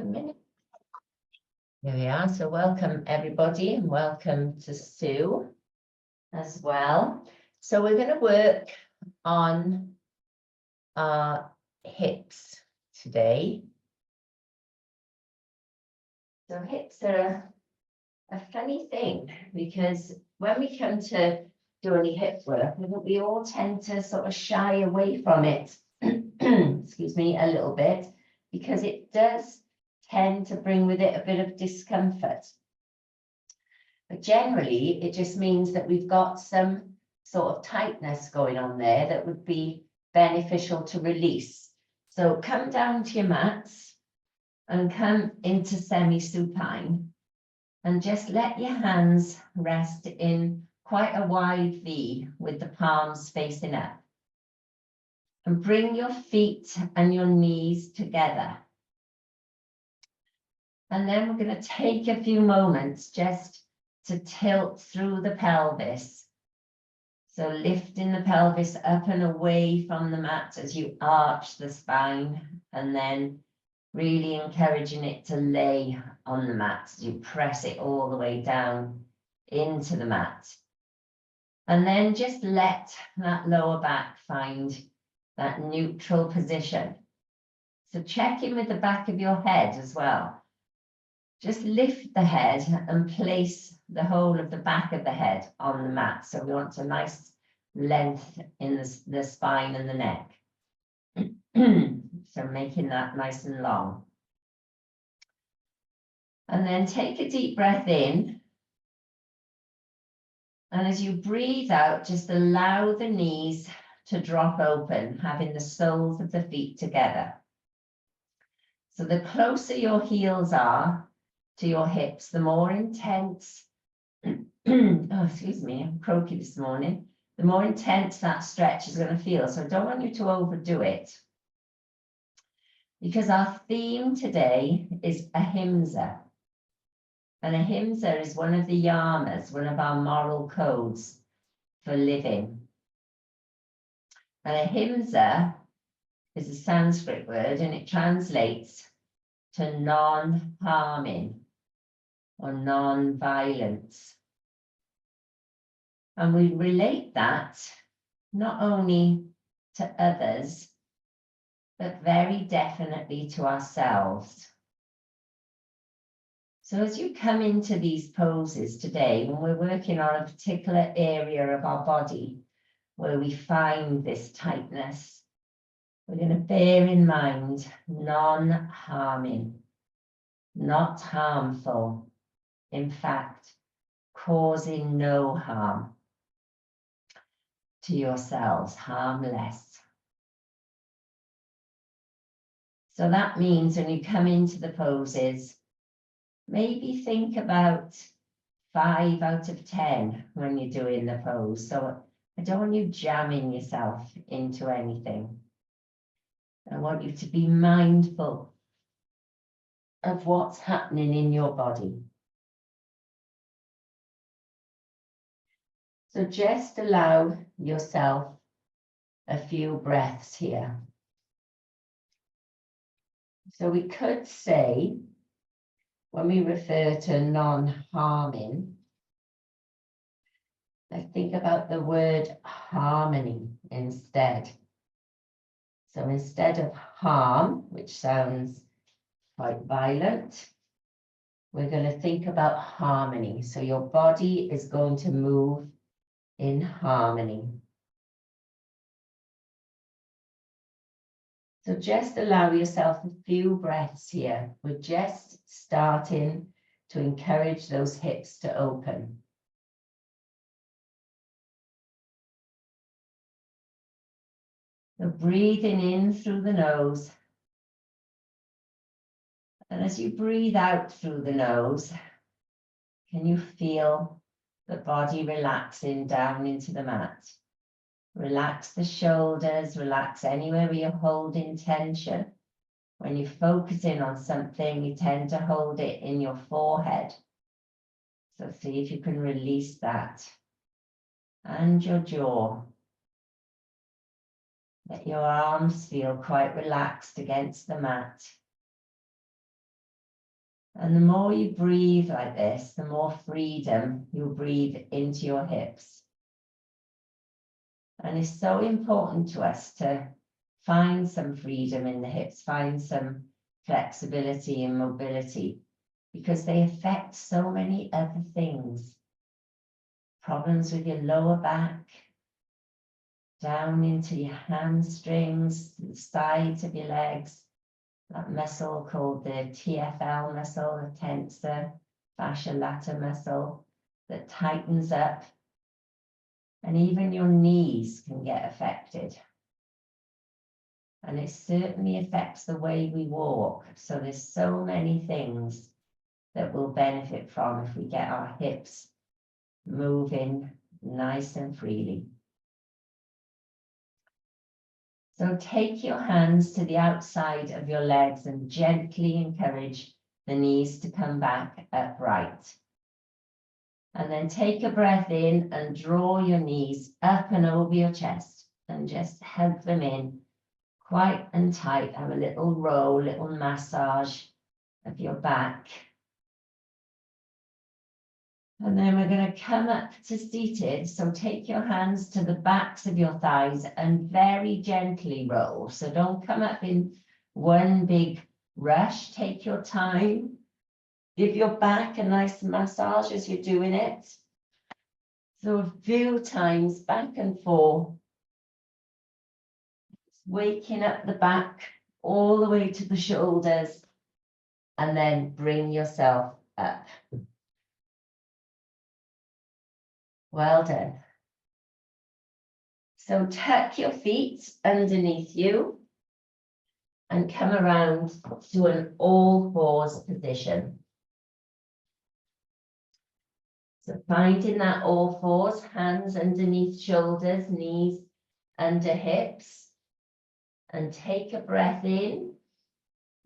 a minute. Here we are. So welcome everybody and welcome to Sue as well. So we're going to work on our hips today. So hips are a funny thing because when we come to do any hip work, we all tend to sort of shy away from it, excuse me, a little bit, because it does tend to bring with it a bit of discomfort. But generally, it just means that we've got some sort of tightness going on there that would be beneficial to release. So come down to your mats and come into semi-supine and just let your hands rest in quite a wide V with the palms facing up. And bring your feet and your knees together. And then we're going to take a few moments just to tilt through the pelvis. So lifting the pelvis up and away from the mat as you arch the spine, and then really encouraging it to lay on the mat as you press it all the way down into the mat. And then just let that lower back find that neutral position. So check in with the back of your head as well. Just lift the head and place the whole of the back of the head on the mat. So we want a nice length in the spine and the neck. So making that nice and long. And then take a deep breath in. And as you breathe out, just allow the knees to drop open, having the soles of the feet together. So the closer your heels are to your hips, the more intense, oh, excuse me, I'm croaky this morning, the more intense that stretch is going to feel. So I don't want you to overdo it. Because our theme today is Ahimsa. And Ahimsa is one of the Yamas, one of our moral codes for living. And Ahimsa is a Sanskrit word and it translates to non-harming or non-violence. And we relate that not only to others, but very definitely to ourselves. So as you come into these poses today, when we're working on a particular area of our body where we find this tightness, we're going to bear in mind non-harming, not harmful, in fact, causing no harm to yourselves, harmless. So that means when you come into the poses, maybe think about 5 out of 10 when you're doing the pose. So I don't want you jamming yourself into anything. I want you to be mindful of what's happening in your body. So just allow yourself a few breaths here. So we could say, when we refer to non-harming, let's think about the word harmony instead. So instead of harm, which sounds quite violent, we're going to think about harmony. So your body is going to move in harmony. So just allow yourself a few breaths here. We're just starting to encourage those hips to open. So breathing in through the nose. And as you breathe out through the nose, can you feel the body relaxing down into the mat? Relax the shoulders, relax anywhere where you're holding tension. When you're focusing on something, you tend to hold it in your forehead. So see if you can release that. And your jaw. Let your arms feel quite relaxed against the mat. And the more you breathe like this, the more freedom you'll breathe into your hips. And it's so important to us to find some freedom in the hips, find some flexibility and mobility, because they affect so many other things. Problems with your lower back, down into your hamstrings, the sides of your legs, that muscle called the TFL muscle, the tensor fascia lata muscle, that tightens up. And even your knees can get affected. And it certainly affects the way we walk. So there's so many things that we'll benefit from if we get our hips moving nice and freely. So take your hands to the outside of your legs and gently encourage the knees to come back upright. And then take a breath in and draw your knees up and over your chest and just hug them in quite and tight. Have a little roll, little massage of your back. And then we're going to come up to seated. So take your hands to the backs of your thighs and very gently roll. So don't come up in one big rush. Take your time. Give your back a nice massage as you're doing it. So a few times back and forth. Waking up the back all the way to the shoulders. And then bring yourself up. Well done. So tuck your feet underneath you and come around to an all fours position. So finding that all fours, hands underneath shoulders, knees under hips, and take a breath in.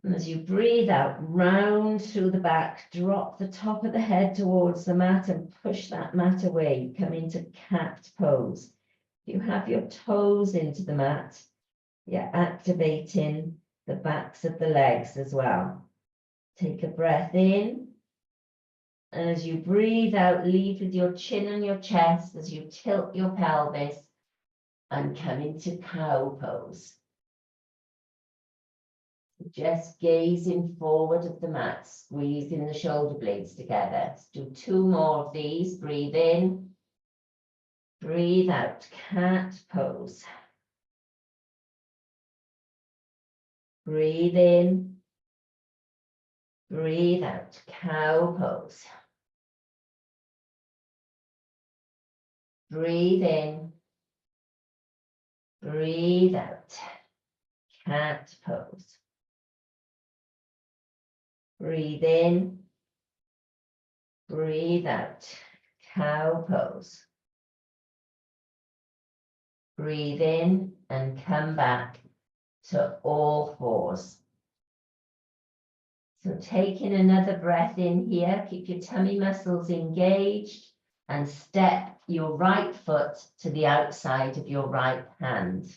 And as you breathe out, round through the back, drop the top of the head towards the mat and push that mat away. Come into cat pose. You have your toes into the mat. You're activating the backs of the legs as well. Take a breath in. And as you breathe out, lead with your chin on your chest as you tilt your pelvis and come into cow pose. Just gazing forward of the mat, squeezing the shoulder blades together. Let's do 2 more of these. Breathe in. Breathe out, cat pose. Breathe in. Breathe out, cow pose. Breathe in. Breathe out, cat pose. Breathe in. Breathe out, cow pose. Breathe in and come back to all fours. So taking another breath in here, keep your tummy muscles engaged and step your right foot to the outside of your right hand.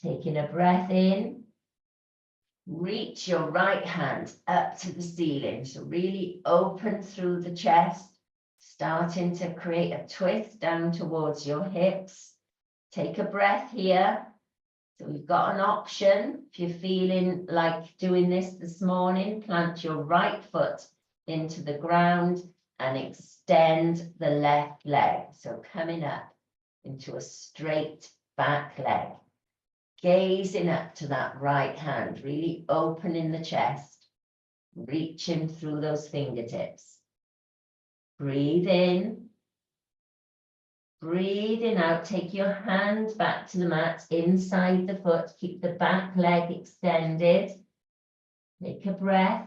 Taking a breath in, reach your right hand up to the ceiling. So really open through the chest, starting to create a twist down towards your hips. Take a breath here. So we've got an option. If you're feeling like doing this morning, plant your right foot into the ground and extend the left leg. So coming up into a straight back leg. Gazing up to that right hand, really opening the chest, reaching through those fingertips. Breathe in. Breathing out, take your hand back to the mat, inside the foot, keep the back leg extended. Take a breath.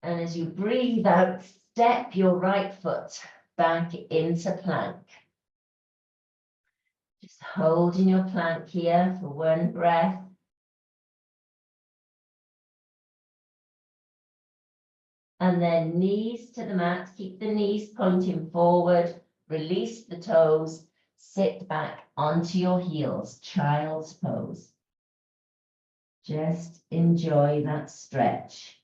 And as you breathe out, step your right foot back into plank. Just holding your plank here for 1 breath. And then knees to the mat, keep the knees pointing forward, release the toes, sit back onto your heels, child's pose. Just enjoy that stretch.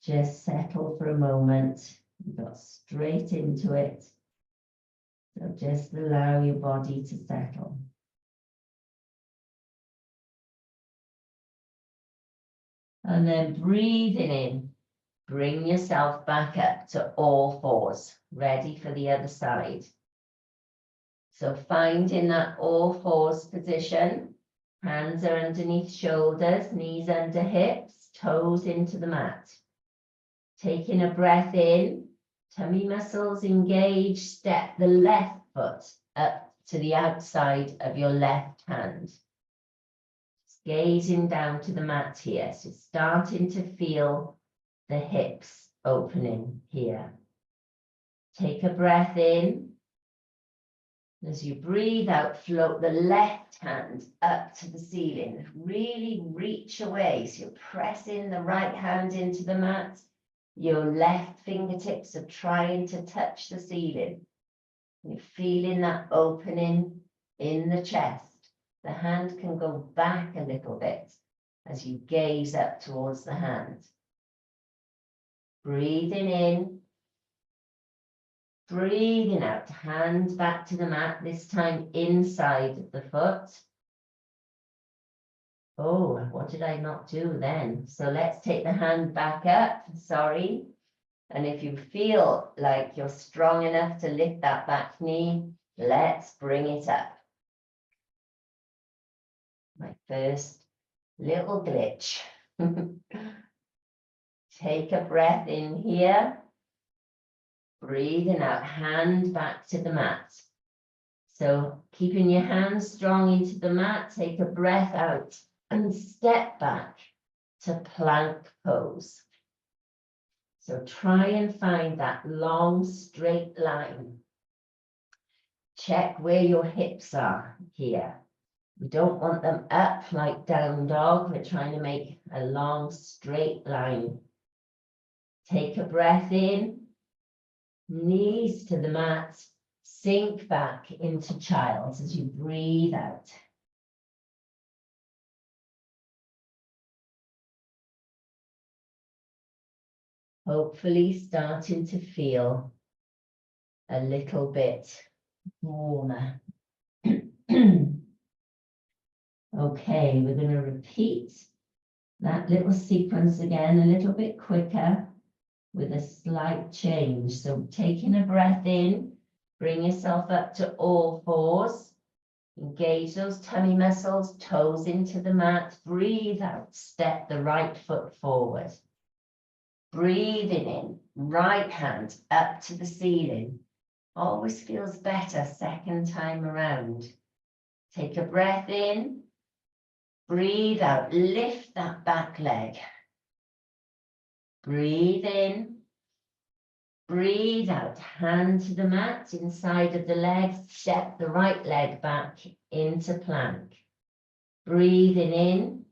Just settle for a moment. You got straight into it. So just allow your body to settle. And then breathing in, bring yourself back up to all fours, ready for the other side. So finding that all fours position, hands are underneath shoulders, knees under hips, toes into the mat. Taking a breath in, tummy muscles engage, step the left foot up to the outside of your left hand. Gazing down to the mat here, so starting to feel the hips opening here. Take a breath in. As you breathe out, float the left hand up to the ceiling. Really reach away, so you're pressing the right hand into the mat. Your left fingertips are trying to touch the ceiling. You're feeling that opening in the chest. The hand can go back a little bit as you gaze up towards the hand. Breathing in, breathing out, hand back to the mat, this time inside of the foot. Oh, what did I not do then? So let's take the hand back up, sorry. And if you feel like you're strong enough to lift that back knee, let's bring it up. My first little glitch. Take a breath in here. Breathing out, hand back to the mat. So keeping your hands strong into the mat, take a breath out and step back to plank pose. So try and find that long straight line. Check where your hips are here. We don't want them up like down dog. We're trying to make a long straight line. Take a breath in, knees to the mat, sink back into child as you breathe out. Hopefully starting to feel a little bit warmer. Okay, we're going to repeat that little sequence again, a little bit quicker with a slight change. So taking a breath in, bring yourself up to all fours. Engage those tummy muscles, toes into the mat. Breathe out, step the right foot forward. Breathing in, right hand up to the ceiling. Always feels better second time around. Take a breath in. Breathe out, lift that back leg. Breathe in. Breathe out, hand to the mat, inside of the leg, step the right leg back into plank. Breathing in.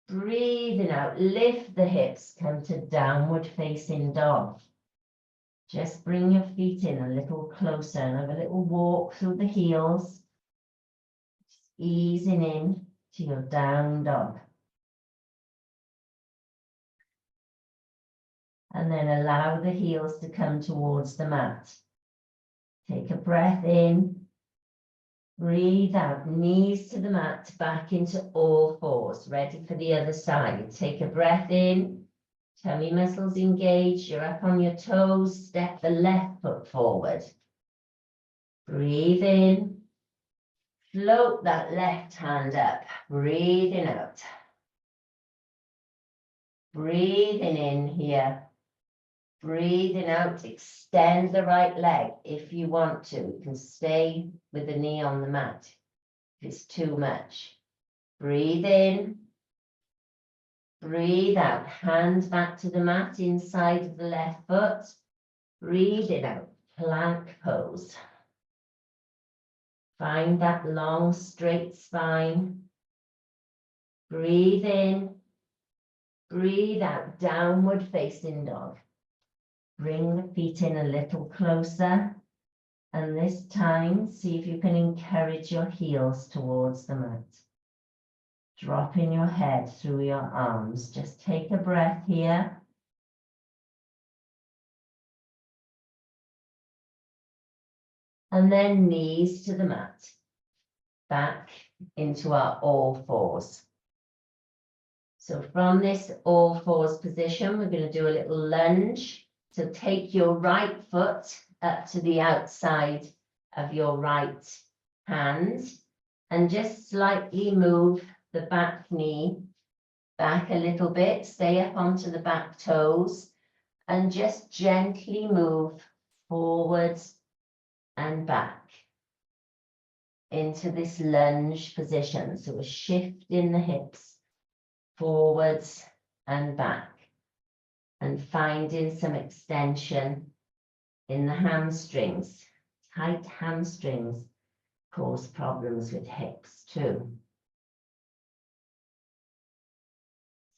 Breathing out, lift the hips, come to downward facing dog. Just bring your feet in a little closer and have a little walk through the heels. Just easing in to your down dog. And then allow the heels to come towards the mat. Take a breath in. Breathe out, knees to the mat, back into all fours, ready for the other side. Take a breath in, tummy muscles engage, you're up on your toes, step the left foot forward. Breathe in, float that left hand up, breathing out. Breathing in here, breathing out, extend the right leg if you want to. You can stay with the knee on the mat if it's too much. Breathe in. Breathe out. Hands back to the mat inside of the left foot. Breathe it out. Plank pose. Find that long straight spine. Breathe in. Breathe out. Downward facing dog. Bring the feet in a little closer, and this time, see if you can encourage your heels towards the mat. Dropping your head through your arms. Just take a breath here. And then knees to the mat. Back into our all fours. So from this all fours position, we're going to do a little lunge. So take your right foot up to the outside of your right hand and just slightly move the back knee back a little bit. Stay up onto the back toes and just gently move forwards and back into this lunge position. So a shift in the hips, forwards and back, and finding some extension in the hamstrings. Tight hamstrings cause problems with hips too.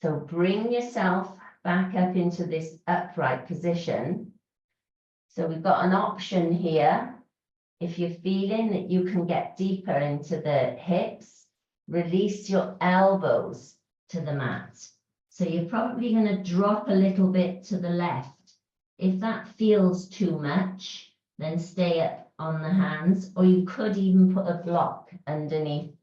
So bring yourself back up into this upright position. So we've got an option here. If you're feeling that you can get deeper into the hips, release your elbows to the mat. So you're probably going to drop a little bit to the left. If that feels too much, then stay up on the hands, or you could even put a block underneath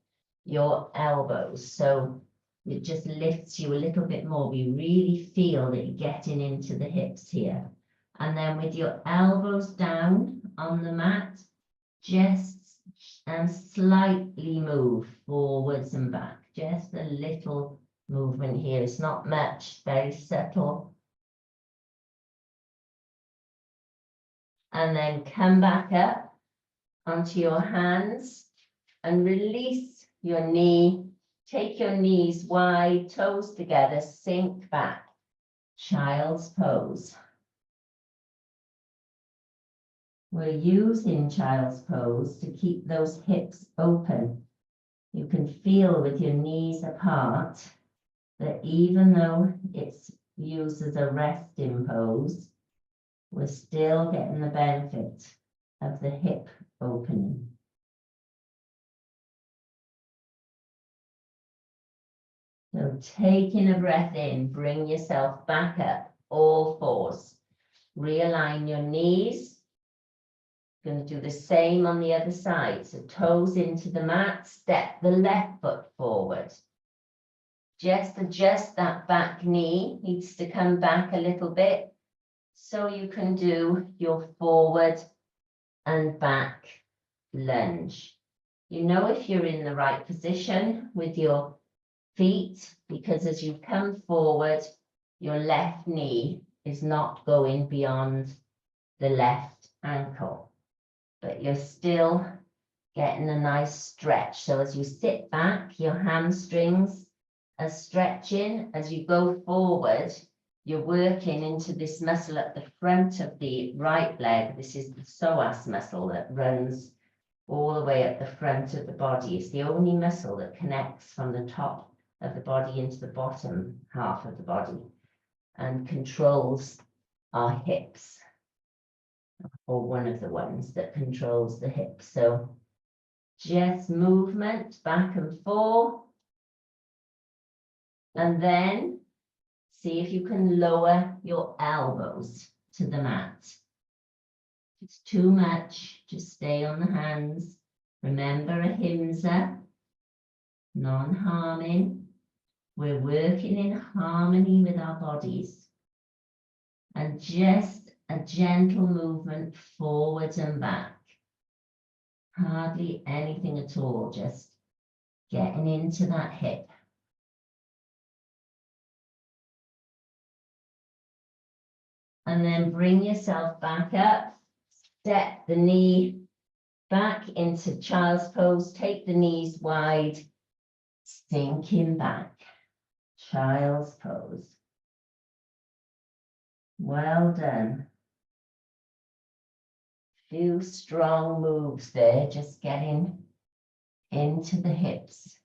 your elbows. So it just lifts you a little bit more. We really feel that you're getting into the hips here. And then with your elbows down on the mat, just slightly move forwards and back. Just a little movement here. It's not much, very subtle. And then come back up onto your hands and release your knee. Take your knees wide, toes together, sink back. Child's pose. We're using child's pose to keep those hips open. You can feel with your knees apart that even though it's used as a resting pose, we're still getting the benefit of the hip opening. So taking a breath in, bring yourself back up, all fours. Realign your knees. Going to do the same on the other side. So toes into the mat, step the left foot forward. Just adjust that back knee, needs to come back a little bit so you can do your forward and back lunge. You know if you're in the right position with your feet, because as you come forward, your left knee is not going beyond the left ankle, but you're still getting a nice stretch. So as you sit back, your hamstrings are stretching. As you go forward, you're working into this muscle at the front of the right leg. This is the psoas muscle that runs all the way at the front of the body. It's the only muscle that connects from the top of the body into the bottom half of the body and controls our hips, or one of the ones that controls the hips. So just movement back and forth. And then see if you can lower your elbows to the mat. If it's too much, just stay on the hands. Remember Ahimsa, non-harming. We're working in harmony with our bodies. And just a gentle movement forwards and back. Hardly anything at all, just getting into that hip. And then bring yourself back up. Step the knee back into child's pose. Take the knees wide. Sinking back. Child's pose. Well done. Few strong moves there, just getting into the hips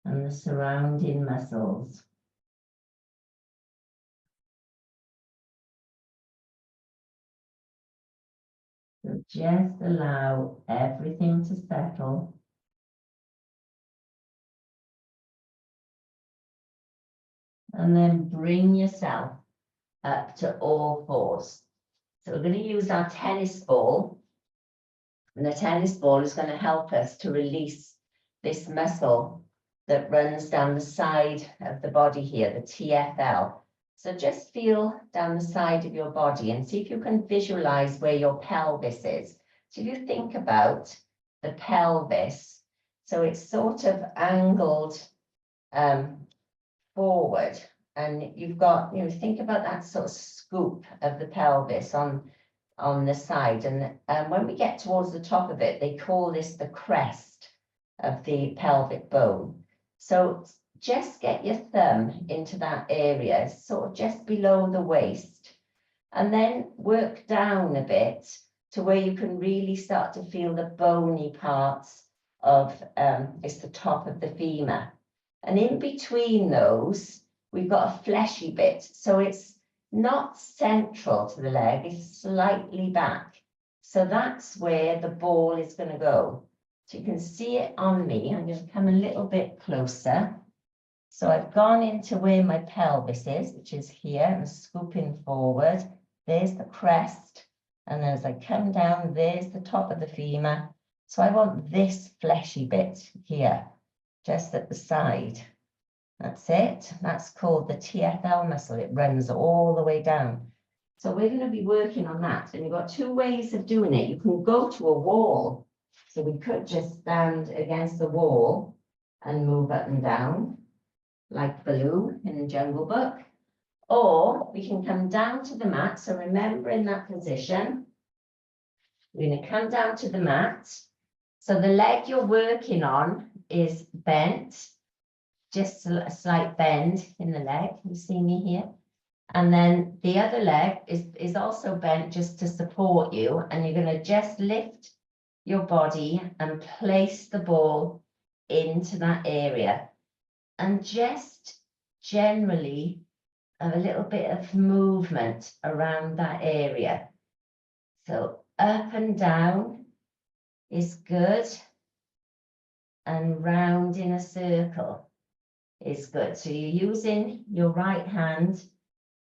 and the surrounding muscles. So just allow everything to settle. and then bring yourself up to all fours. So we're going to use our tennis ball, and the tennis ball is going to help us to release this muscle that runs down the side of the body here, the TFL. So just feel down the side of your body and see if you can visualize where your pelvis is. So if you think about the pelvis, so it's sort of angled forward, and you've got, think about that sort of scoop of the pelvis on the side. And when we get towards the top of it, they call this the crest of the pelvic bone. So just get your thumb into that area, sort of just below the waist, and then work down a bit to where you can really start to feel the bony parts of, it's the top of the femur. And in between those, we've got a fleshy bit. So it's not central to the leg, it's slightly back. So that's where the ball is going to go. So you can see it on me. I'm going to come a little bit closer. So I've gone into where my pelvis is, which is here, and scooping forward. There's the crest. And as I come down, there's the top of the femur. So I want this fleshy bit here, just at the side. That's it. That's called the TFL muscle. It runs all the way down. So we're going to be working on that. And you've got two ways of doing it. You can go to a wall. So we could just stand against the wall and move up and down, like Baloo in the Jungle Book. Or we can come down to the mat. So remember, in that position, we're going to come down to the mat. So the leg you're working on is bent, just a slight bend in the leg. You see me here? And then the other leg is also bent just to support you. And you're going to just lift your body and place the ball into that area. And just generally have a little bit of movement around that area. So up and down is good, and round in a circle is good. So you're using your right hand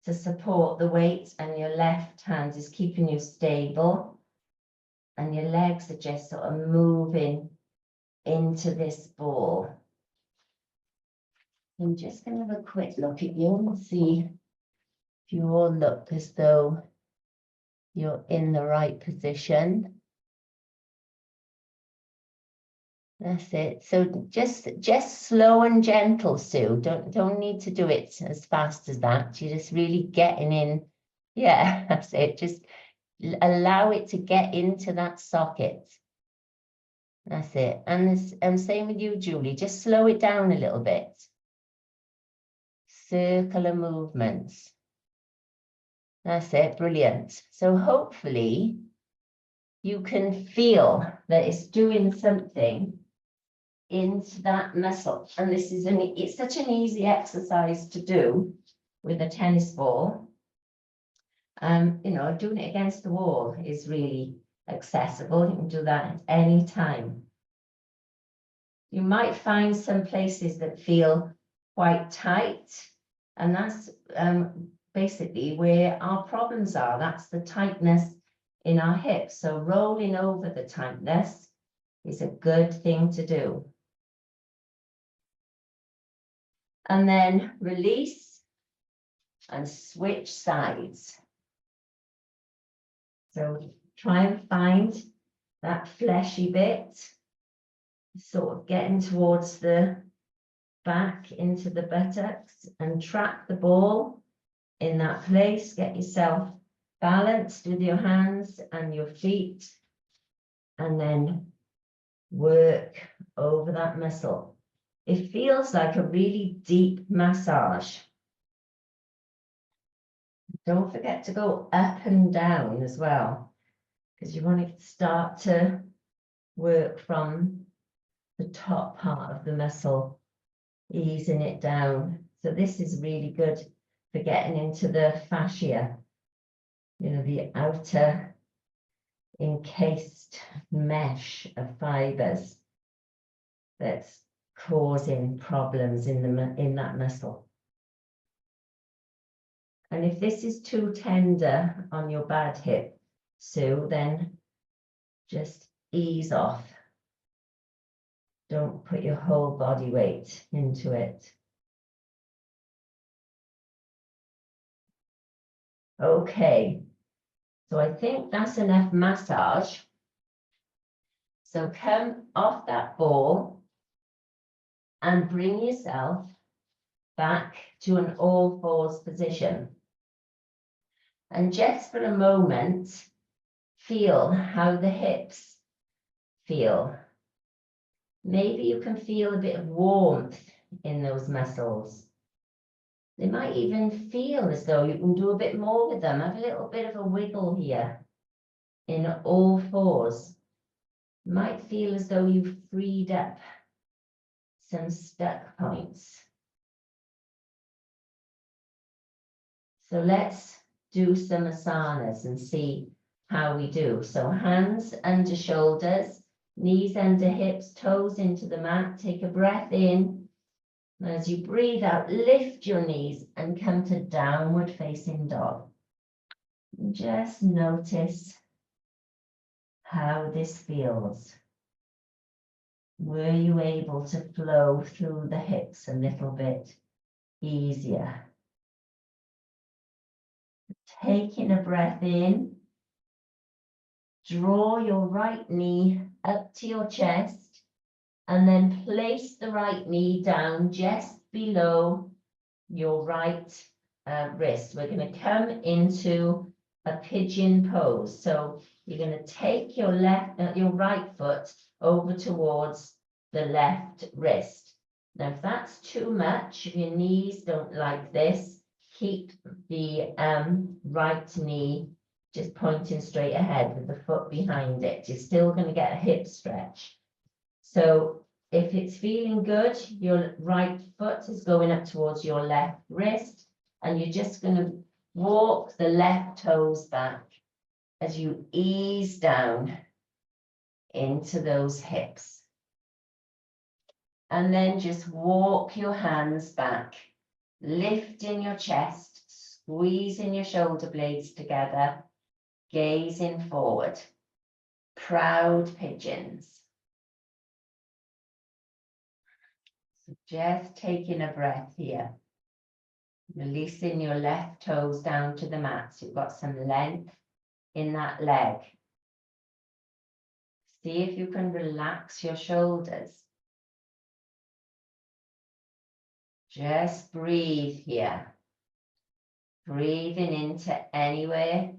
to support the weight, and your left hand is keeping you stable, and your legs are just sort of moving into this ball. I'm just going to have a quick look at you and see if you all look as though you're in the right position. That's it. So just slow and gentle, Sue. Don't need to do it as fast as that. You're just really getting in. Yeah, that's it. Just allow it to get into that socket. That's it. And same with you, Julie. Just slow it down a little bit. Circular movements. That's it. Brilliant. So hopefully you can feel that it's doing something into that muscle. And this is it's such an easy exercise to do with a tennis ball. Doing it against the wall is really accessible. You can do that at any time. You might find some places that feel quite tight, and that's basically where our problems are. That's the tightness in our hips. So rolling over the tightness is a good thing to do. And then release and switch sides. So try and find that fleshy bit, sort of getting towards the back into the buttocks, and trap the ball in that place. Get yourself balanced with your hands and your feet, and then work over that muscle. It feels like a really deep massage. Don't forget to go up and down as well, because you want to start to work from the top part of the muscle, easing it down. So this is really good for getting into the fascia, the outer encased mesh of fibers that's causing problems in that muscle. And if this is too tender on your bad hip, Sue, then just ease off. Don't put your whole body weight into it. Okay, so I think that's enough massage. So come off that ball and bring yourself back to an all fours position. And just for a moment, feel how the hips feel. Maybe you can feel a bit of warmth in those muscles. They might even feel as though you can do a bit more with them. Have a little bit of a wiggle here in all fours. Might feel as though you've freed up some stuck points. So let's do some asanas and see how we do. So hands under shoulders, knees under hips, toes into the mat. Take a breath in. And as you breathe out, lift your knees and come to downward facing dog. Just notice how this feels. Were you able to flow through the hips a little bit easier? Taking a breath in, draw your right knee up to your chest and then place the right knee down just below your right wrist. We're going to come into a pigeon pose. So you're going to take your right foot over towards the left wrist. Now, if that's too much, if your knees don't like this, keep the right knee just pointing straight ahead with the foot behind it. You're still going to get a hip stretch. So if it's feeling good, your right foot is going up towards your left wrist, and you're just going to walk the left toes back as you ease down into those hips. And then just walk your hands back, lifting your chest, squeezing your shoulder blades together, gazing forward. Proud pigeons. So just taking a breath here. Releasing your left toes down to the mat. So you've got some length in that leg. See if you can relax your shoulders. Just breathe here. Breathing into anywhere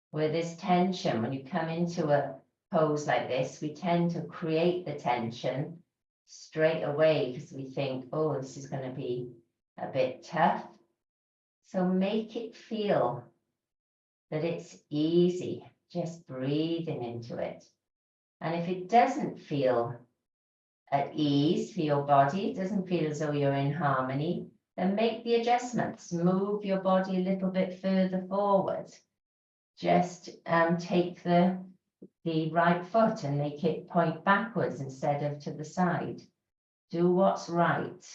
where there's tension. When you come into a pose like this, we tend to create the tension straight away because we think, oh, this is going to be a bit tough. So make it feel that it's easy, just breathing into it. And if it doesn't feel at ease for your body, it doesn't feel as though you're in harmony, then make the adjustments. Move your body a little bit further forward. Just take the right foot and make it point backwards instead of to the side. Do what's right.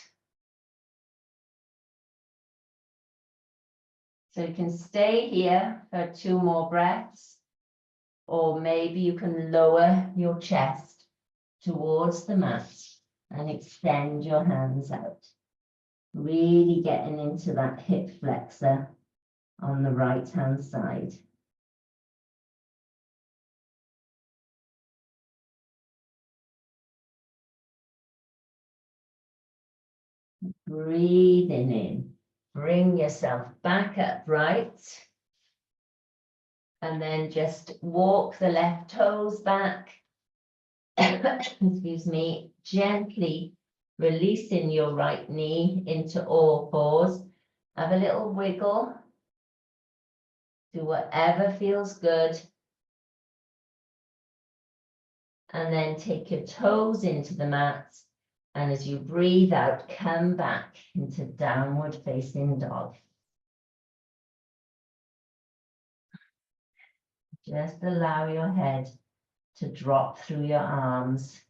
So you can stay here for 2 more breaths, or maybe you can lower your chest towards the mat and extend your hands out. Really getting into that hip flexor on the right hand side. Breathing in. Bring yourself back upright. And then just walk the left toes back. Excuse me. Gently releasing your right knee into all fours. Have a little wiggle. Do whatever feels good. And then take your toes into the mat. And as you breathe out, come back into downward facing dog. Just allow your head to drop through your arms.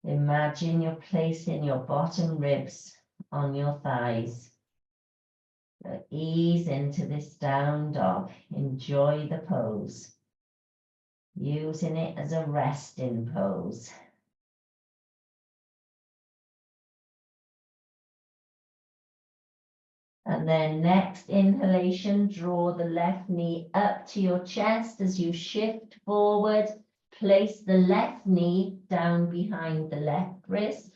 Imagine you're placing your bottom ribs on your thighs. So ease into this down dog. Enjoy the pose. Using it as a resting pose. And then next inhalation, draw the left knee up to your chest as you shift forward. Place the left knee down behind the left wrist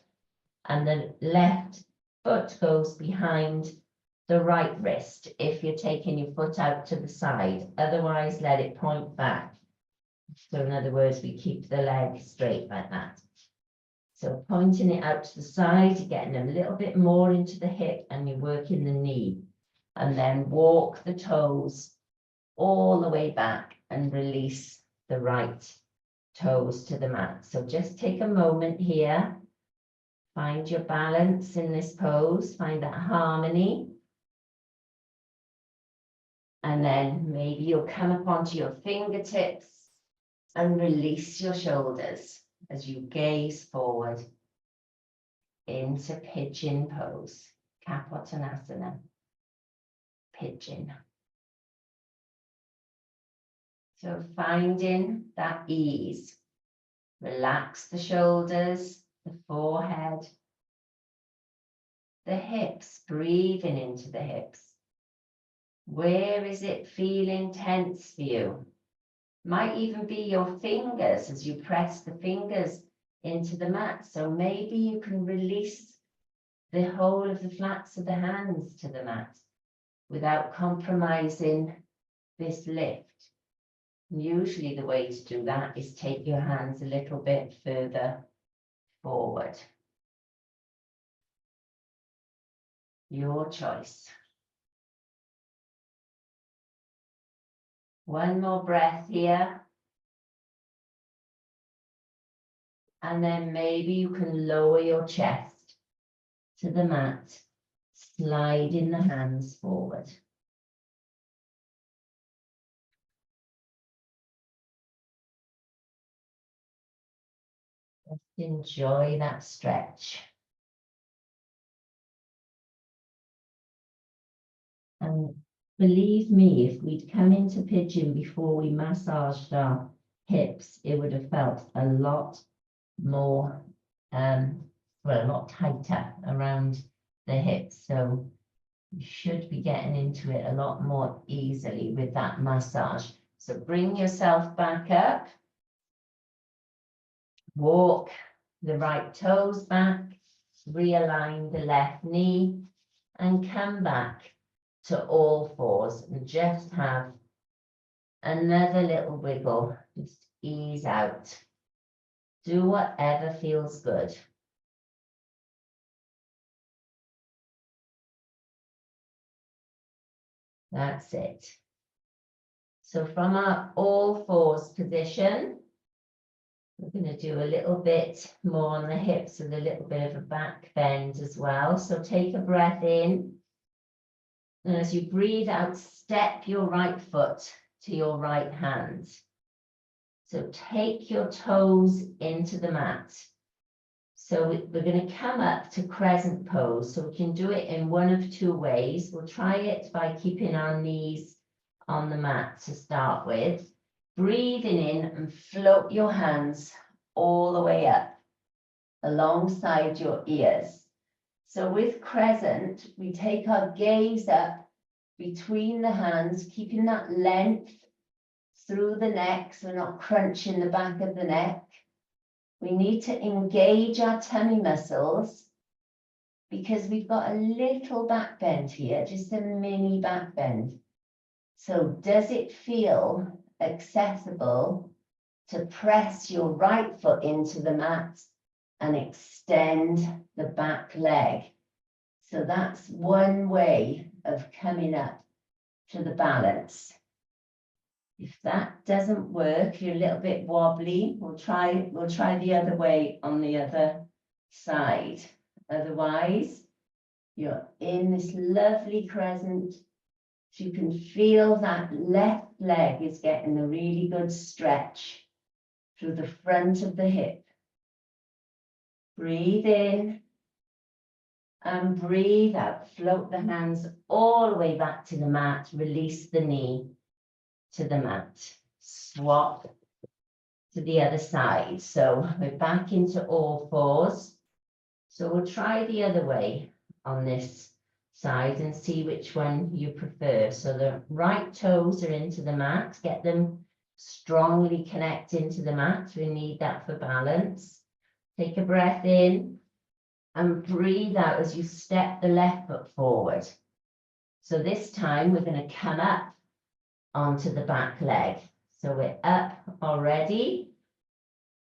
and the left foot goes behind the right wrist if you're taking your foot out to the side. Otherwise, let it point back. So in other words, we keep the leg straight like that. So pointing it out to the side, you're getting a little bit more into the hip and you're working the knee. And then walk the toes all the way back and release the right toes to the mat. So just take a moment here. Find your balance in this pose. Find that harmony. And then maybe you'll come up onto your fingertips and release your shoulders as you gaze forward into pigeon pose, Kapottanasana, pigeon. So finding that ease, relax the shoulders, the forehead, the hips, breathing into the hips. Where is it feeling tense for you? Might even be your fingers as you press the fingers into the mat. So maybe you can release the whole of the flats of the hands to the mat without compromising this lift. Usually the way to do that is take your hands a little bit further forward. Your choice. One more breath here. And then maybe you can lower your chest to the mat, sliding the hands forward. Just enjoy that stretch. And believe me, if we'd come into pigeon before we massaged our hips, it would have felt a lot more, well, a lot tighter around the hips. So you should be getting into it a lot more easily with that massage. So bring yourself back up. Walk the right toes back. Realign the left knee and come back to all fours and just have another little wiggle. Just ease out. Do whatever feels good. That's it. So from our all fours position, we're going to do a little bit more on the hips with a little bit of a back bend as well. So take a breath in. And as you breathe out, step your right foot to your right hand. So take your toes into the mat. So we're going to come up to crescent pose. So we can do it in one of two ways. We'll try it by keeping our knees on the mat to start with. Breathing in and float your hands all the way up alongside your ears. So with crescent, we take our gaze up between the hands, keeping that length through the neck, so we're not crunching the back of the neck. We need to engage our tummy muscles because we've got a little back bend here, just a mini back bend. So does it feel accessible to press your right foot into the mat and extend the back leg? So that's one way of coming up to the balance. If that doesn't work, you're a little bit wobbly, we'll try the other way on the other side. Otherwise, you're in this lovely crescent. So you can feel that left leg is getting a really good stretch through the front of the hip. Breathe in And breathe out, float the hands all the way back to the mat, release the knee to the mat. Swap to the other side. So we're back into all fours. So we'll try the other way on this side and see which one you prefer. So the right toes are into the mat, get them strongly connected into the mat. We need that for balance. Take a breath in and breathe out as you step the left foot forward. So this time we're going to come up onto the back leg. So we're up already.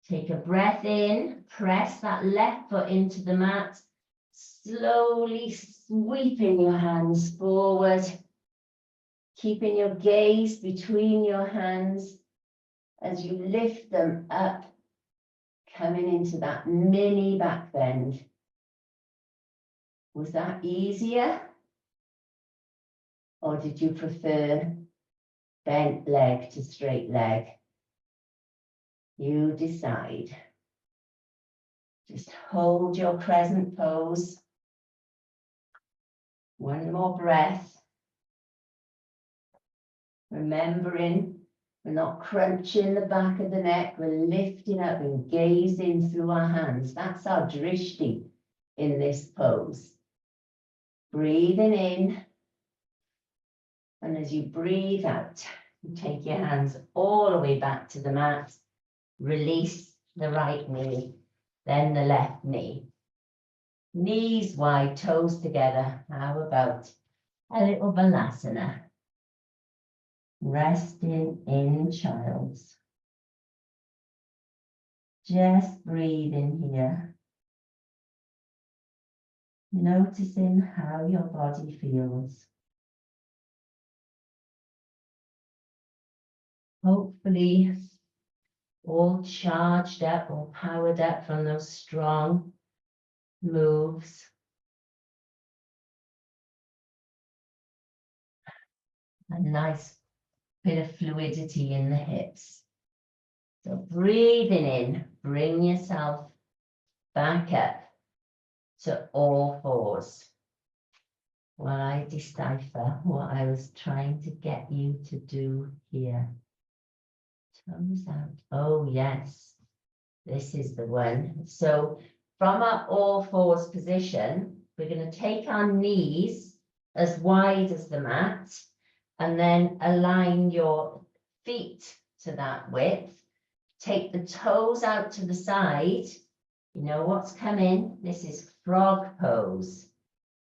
Take a breath in, press that left foot into the mat, slowly sweeping your hands forward, keeping your gaze between your hands as you lift them up, coming into that mini back bend. Was that easier? Or did you prefer bent leg to straight leg? You decide. Just hold your crescent pose. One more breath. Remembering we're not crunching the back of the neck, we're lifting up and gazing through our hands. That's our drishti in this pose. Breathing in, and as you breathe out, you take your hands all the way back to the mat, release the right knee, then the left knee. Knees wide, toes together. How about a little balasana? Resting in child's. Just breathing here. Noticing how your body feels. Hopefully all charged up or powered up from those strong moves. A nice bit of fluidity in the hips. So breathing in, bring yourself back up to all fours. While I decipher what I was trying to get you to do here. Toes out. Oh, yes. This is the one. So from our all fours position, we're going to take our knees as wide as the mat and then align your feet to that width. Take the toes out to the side. You know what's coming? This is frog pose.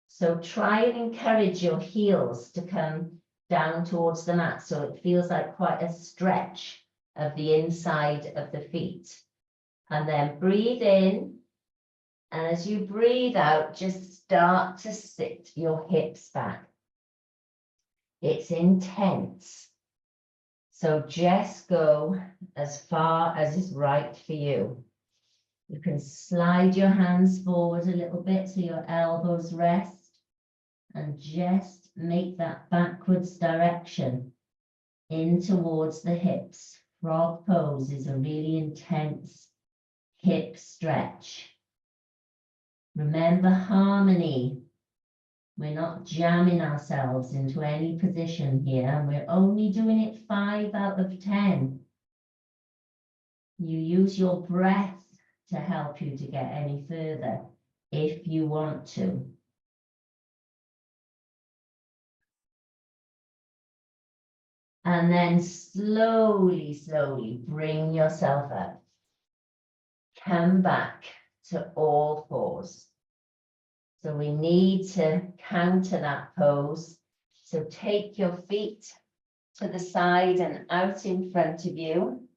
So try and encourage your heels to come down towards the mat so it feels like quite a stretch of the inside of the feet. And then breathe in. And as you breathe out, just start to sit your hips back. It's intense. So just go as far as is right for you. You can slide your hands forward a little bit so your elbows rest and just make that backwards direction in towards the hips. Frog pose is a really intense hip stretch. Remember harmony. We're not jamming ourselves into any position here, and we're only doing it 5 out of 10. You use your breath to help you to get any further if you want to. And then slowly, slowly bring yourself up. Come back to all fours. So we need to counter that pose. So take your feet to the side and out in front of you.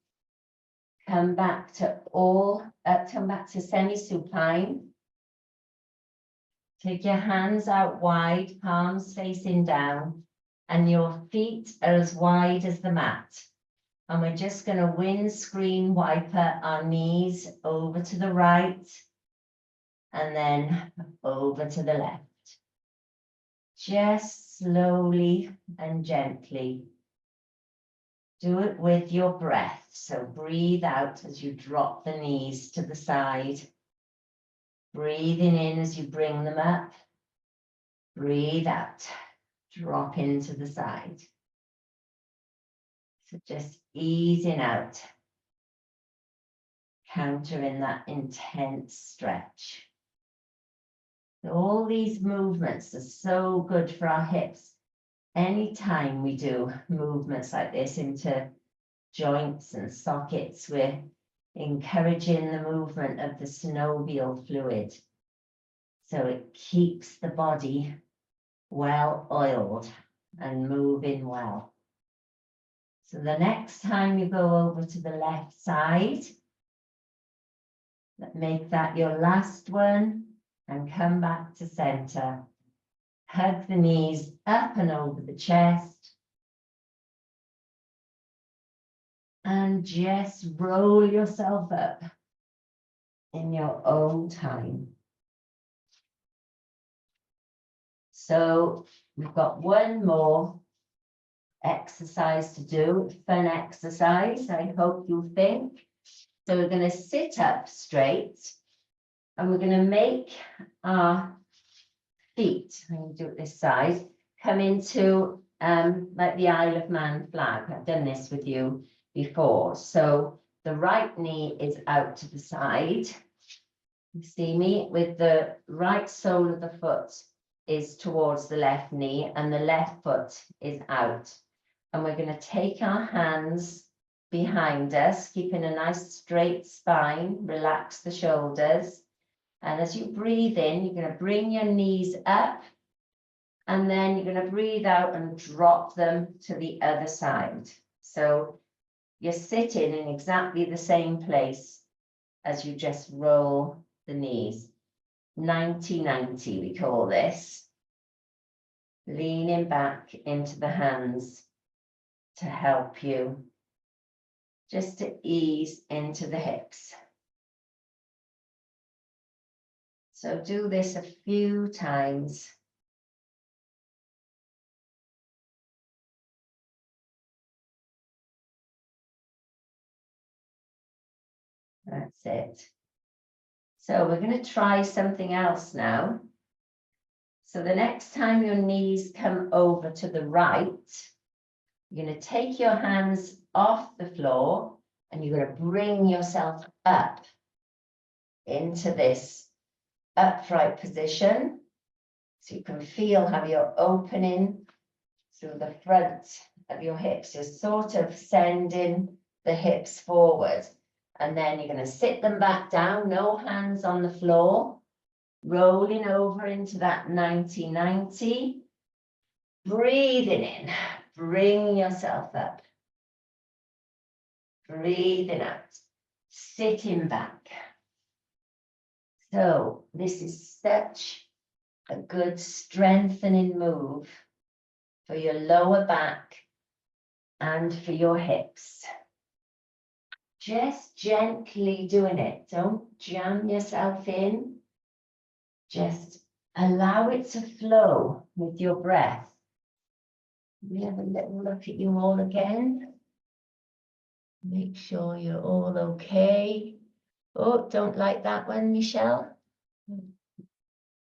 Come back to semi-supine. Take your hands out wide, palms facing down, and your feet are as wide as the mat. And we're just going to windscreen wiper our knees over to the right and then over to the left. Just slowly and gently. Do it with your breath. So breathe out as you drop the knees to the side. Breathing in as you bring them up. Breathe out. Drop into the side. So just easing out. Countering that intense stretch. So all these movements are so good for our hips. Anytime we do movements like this into joints and sockets, we're encouraging the movement of the synovial fluid. So it keeps the body well oiled and moving well. So the next time you go over to the left side, make that your last one and come back to center. Hug the knees up and over the chest. And just roll yourself up in your own time. So we've got one more exercise to do, fun exercise, I hope you think. So we're going to sit up straight and we're going to make our feet, I'm going to do it this side, come into like the Isle of Man flag. I've done this with you before. So the right knee is out to the side. You see me with the right sole of the foot is towards the left knee and the left foot is out. And we're going to take our hands behind us, keeping a nice straight spine, relax the shoulders. And as you breathe in, you're going to bring your knees up and then you're going to breathe out and drop them to the other side. So you're sitting in exactly the same place as you just roll the knees. 90-90 we call this. Leaning back into the hands to help you just to ease into the hips. So do this a few times. That's it. So we're going to try something else now. So the next time your knees come over to the right, you're going to take your hands off the floor and you're going to bring yourself up into this upright position. So you can feel how you're opening through the front of your hips. You're sort of sending the hips forward. And then you're going to sit them back down, no hands on the floor, rolling over into that 90-90. Breathing in, bring yourself up. Breathing out, sitting back. So this is such a good strengthening move for your lower back and for your hips. Just gently doing it. Don't jam yourself in. Just allow it to flow with your breath. We have a little look at you all again. Make sure you're all okay. Oh, don't like that one, Michelle.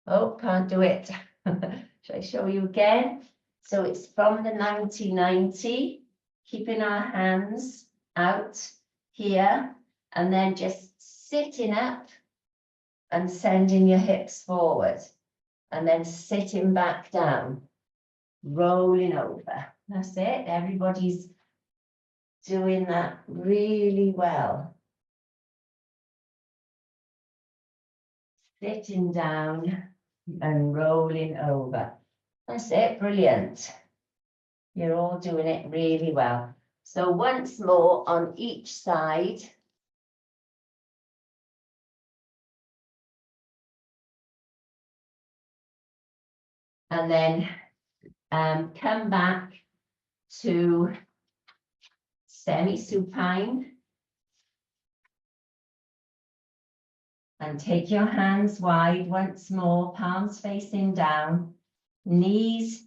Oh, can't do it. Shall I show you again? So it's from the 90-90, keeping our hands out here, and then just sitting up and sending your hips forward, and then sitting back down, rolling over. That's it. Everybody's doing that really well. Sitting down and rolling over. That's it. Brilliant. You're all doing it really well. So once more on each side. And then come back to semi-supine. And take your hands wide once more, palms facing down, knees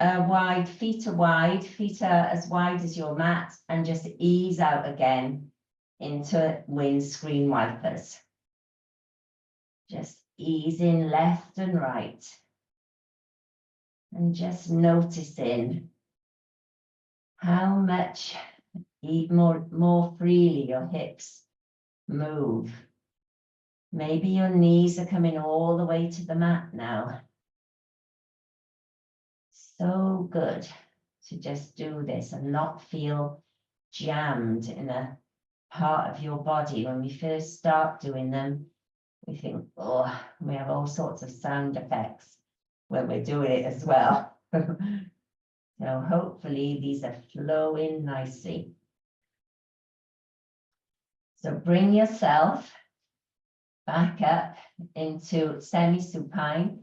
are wide, feet are as wide as your mat, and just ease out again into windscreen wipers. Just easing left and right. And just noticing how much more freely your hips move. Maybe your knees are coming all the way to the mat now. So good to just do this and not feel jammed in a part of your body. When we first start doing them, we think, oh, we have all sorts of sound effects when we're doing it as well. So hopefully these are flowing nicely. So bring yourself back up into semi-supine.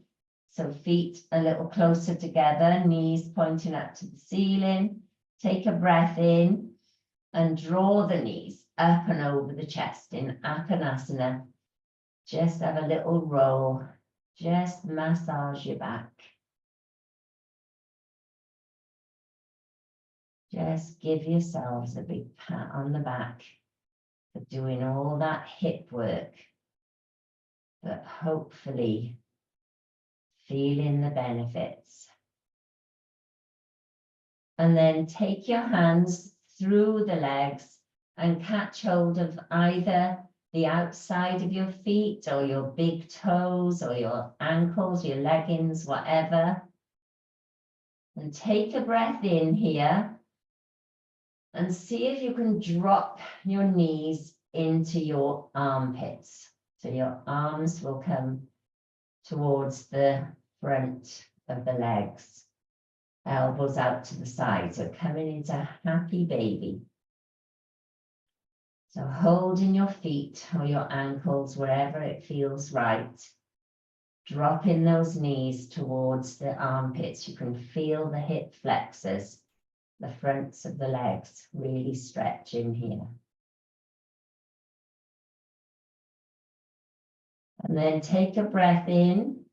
So feet a little closer together, knees pointing up to the ceiling. Take a breath in and draw the knees up and over the chest in asanas. Just have a little roll. Just massage your back. Just give yourselves a big pat on the back for doing all that hip work, but hopefully feeling the benefits. And then take your hands through the legs and catch hold of either the outside of your feet or your big toes or your ankles, your leggings, whatever. And take a breath in here and see if you can drop your knees into your armpits. So your arms will come towards the front of the legs, elbows out to the side. So coming into happy baby. So holding your feet or your ankles wherever it feels right. Dropping those knees towards the armpits. You can feel the hip flexors, the fronts of the legs really stretching here. And then take a breath in.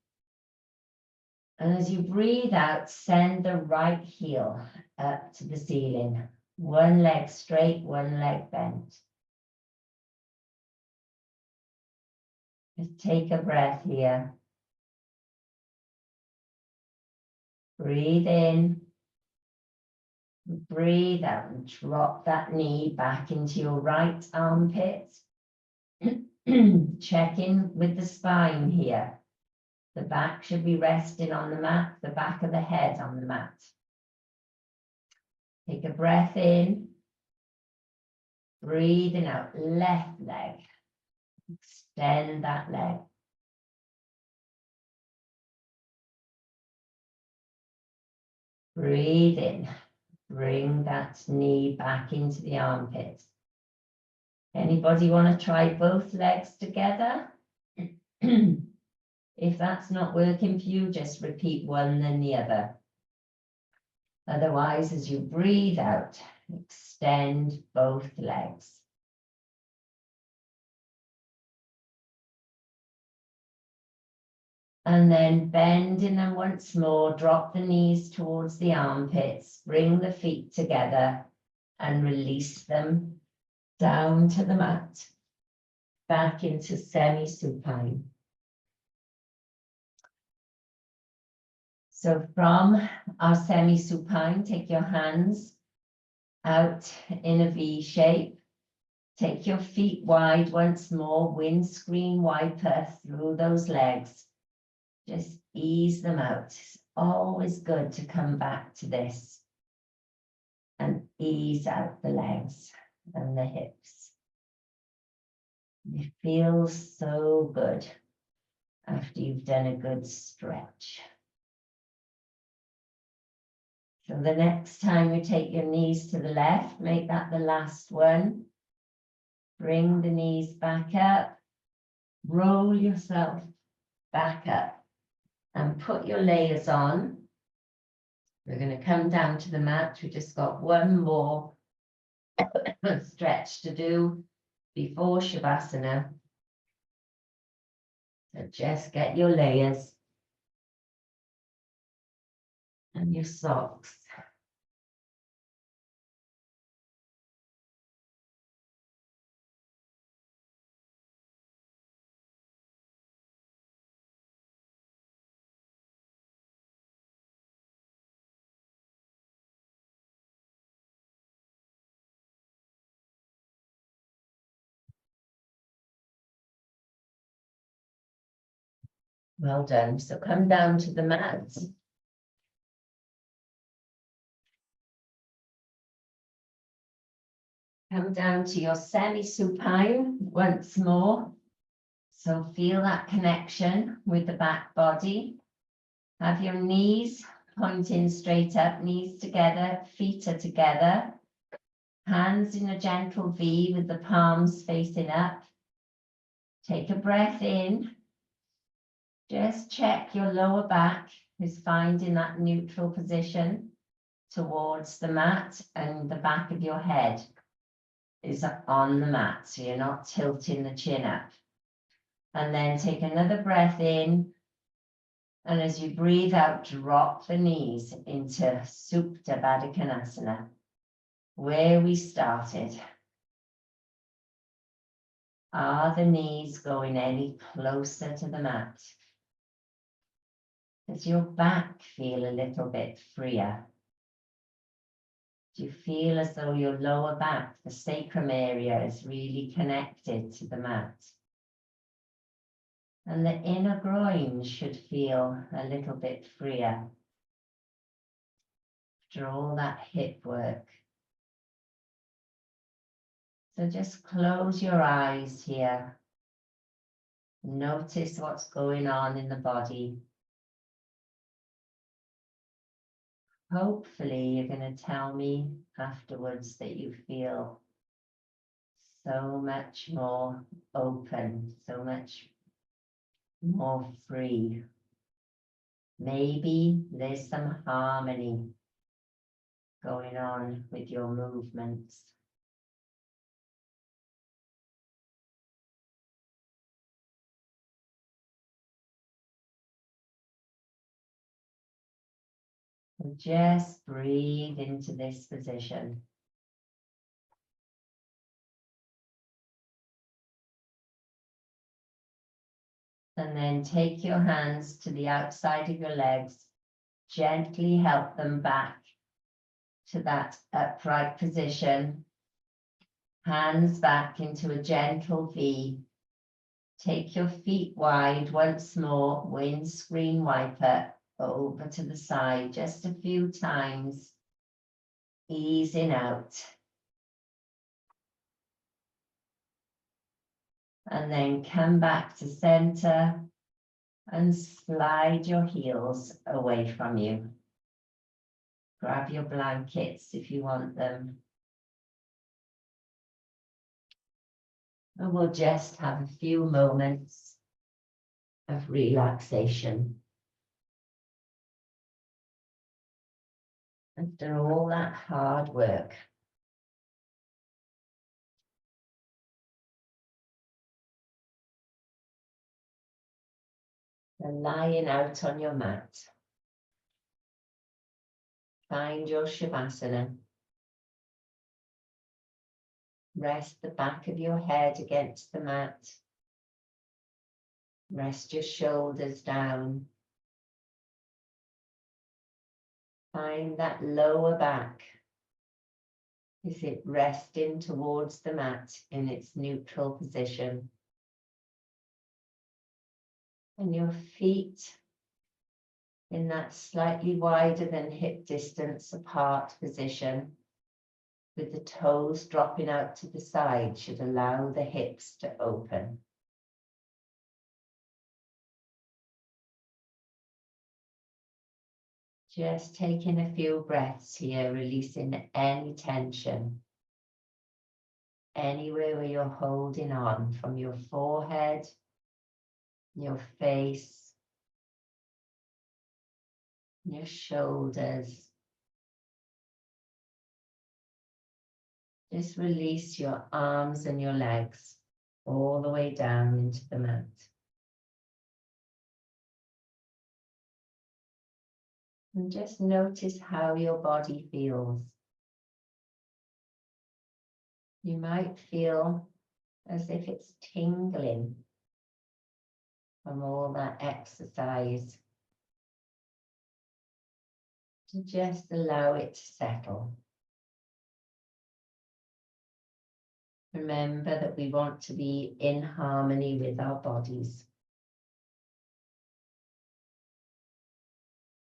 And as you breathe out, send the right heel up to the ceiling. One leg straight, one leg bent. Just take a breath here. Breathe in. Breathe out and drop that knee back into your right armpit. Check in with the spine here. The back should be resting on the mat, the back of the head on the mat. Take a breath in. Breathing out, left leg. Extend that leg. Breathe in. Bring that knee back into the armpit. Anybody want to try both legs together? If that's not working for you, just repeat one then the other. Otherwise, as you breathe out, extend both legs. And then bending them once more, drop the knees towards the armpits, bring the feet together and release them down to the mat, back into semi-supine. So from our semi-supine, take your hands out in a V shape. Take your feet wide once more, windscreen wiper through those legs. Just ease them out. It's always good to come back to this and ease out the legs and the hips. It feels so good after you've done a good stretch. So the next time you take your knees to the left, make that the last one. Bring the knees back up. Roll yourself back up. And put your layers on. We're going to come down to the mat. We just got one more stretch to do before Shavasana. So just get your layers and your socks. Well done. So come down to the mat. Come down to your semi-supine once more. So feel that connection with the back body. Have your knees pointing straight up, knees together, feet are together. Hands in a gentle V with the palms facing up. Take a breath in. Just check your lower back is finding that neutral position towards the mat, and the back of your head is on the mat, so you're not tilting the chin up. And then take another breath in, and as you breathe out, drop the knees into Supta Baddha Konasana, where we started. Are the knees going any closer to the mat? Does your back feel a little bit freer? Do you feel as though your lower back, the sacrum area, is really connected to the mat? And the inner groin should feel a little bit freer after all that hip work. So just close your eyes here. Notice what's going on in the body. Hopefully, you're going to tell me afterwards that you feel so much more open, so much more free. Maybe there's some harmony going on with your movements. And just breathe into this position. And then take your hands to the outside of your legs. Gently help them back to that upright position. Hands back into a gentle V. Take your feet wide once more. Windscreen wiper over to the side just a few times. Easing out. And then come back to center and slide your heels away from you. Grab your blankets if you want them. And we'll just have a few moments of relaxation. After all that hard work. And lying out on your mat. Find your Shavasana. Rest the back of your head against the mat. Rest your shoulders down. Find that lower back. Is it resting towards the mat in its neutral position? And your feet in that slightly wider than hip distance apart position, with the toes dropping out to the side, should allow the hips to open. Just taking a few breaths here, releasing any tension. Anywhere where you're holding on, from your forehead, your face, your shoulders. Just release your arms and your legs all the way down into the mat. And just notice how your body feels. You might feel as if it's tingling from all that exercise. To just allow it to settle. Remember that we want to be in harmony with our bodies.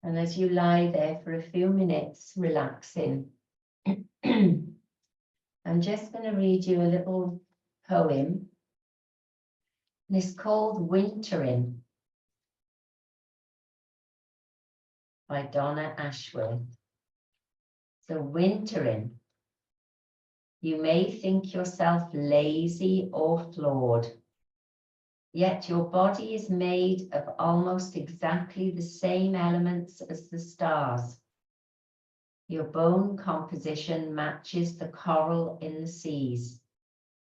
And as you lie there for a few minutes, relaxing, I'm just going to read you a little poem. And it's called Wintering by Donna Ashworth. So wintering. You may think yourself lazy or flawed, yet your body is made of almost exactly the same elements as the stars. Your bone composition matches the coral in the seas,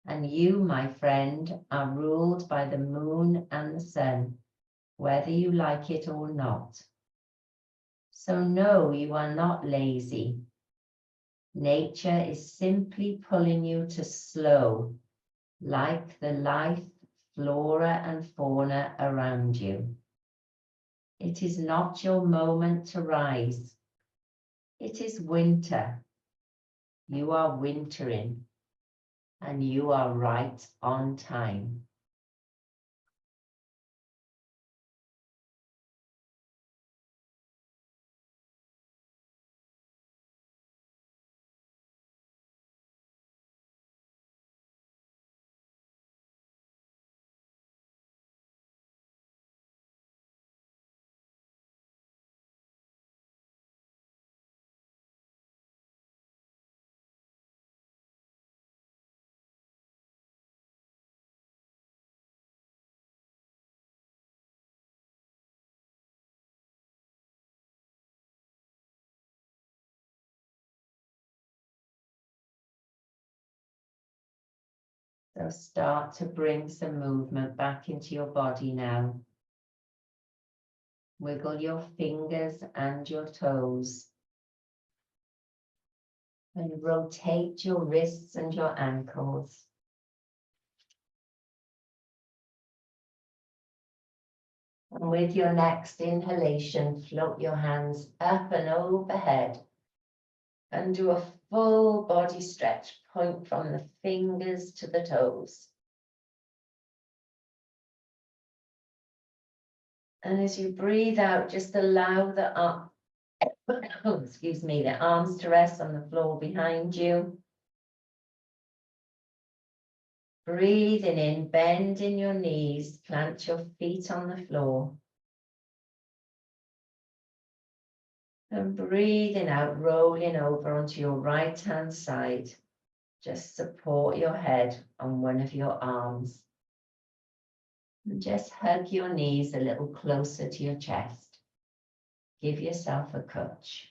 and you, my friend, are ruled by the moon and the sun, whether you like it or not. So no, you are not lazy. Nature is simply pulling you to slow, like the life, flora and fauna around you. It is not your moment to rise. It is winter. You are wintering, and you are right on time. So start to bring some movement back into your body now. Wiggle your fingers and your toes. And rotate your wrists and your ankles. And with your next inhalation, float your hands up and overhead. And do a full body stretch, point from the fingers to the toes. And as you breathe out, just allow the the arms to rest on the floor behind you. Breathing in, bend in your knees, plant your feet on the floor. And breathing out, rolling over onto your right hand side. Just support your head on one of your arms. And just hug your knees a little closer to your chest. Give yourself a touch.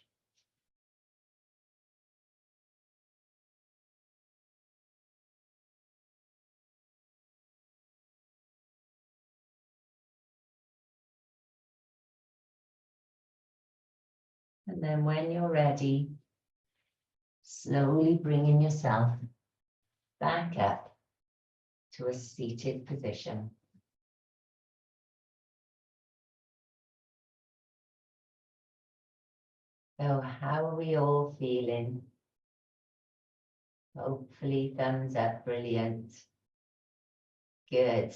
And then when you're ready, slowly bringing yourself back up to a seated position. So how are we all feeling? Hopefully thumbs up, brilliant. Good.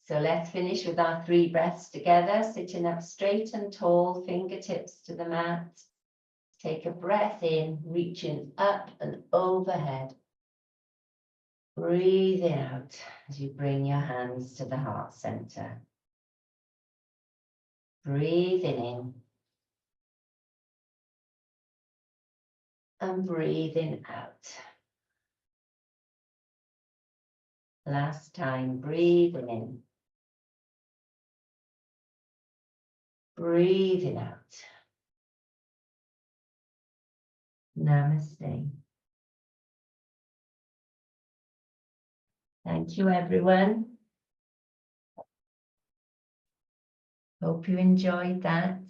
So let's finish with our 3 breaths together, sitting up straight and tall, fingertips to the mat. Take a breath in, reaching up and overhead. Breathing out as you bring your hands to the heart center. Breathing in. And breathing out. Last time, breathing in. Breathing out. Namaste. Thank you, everyone. Hope you enjoyed that.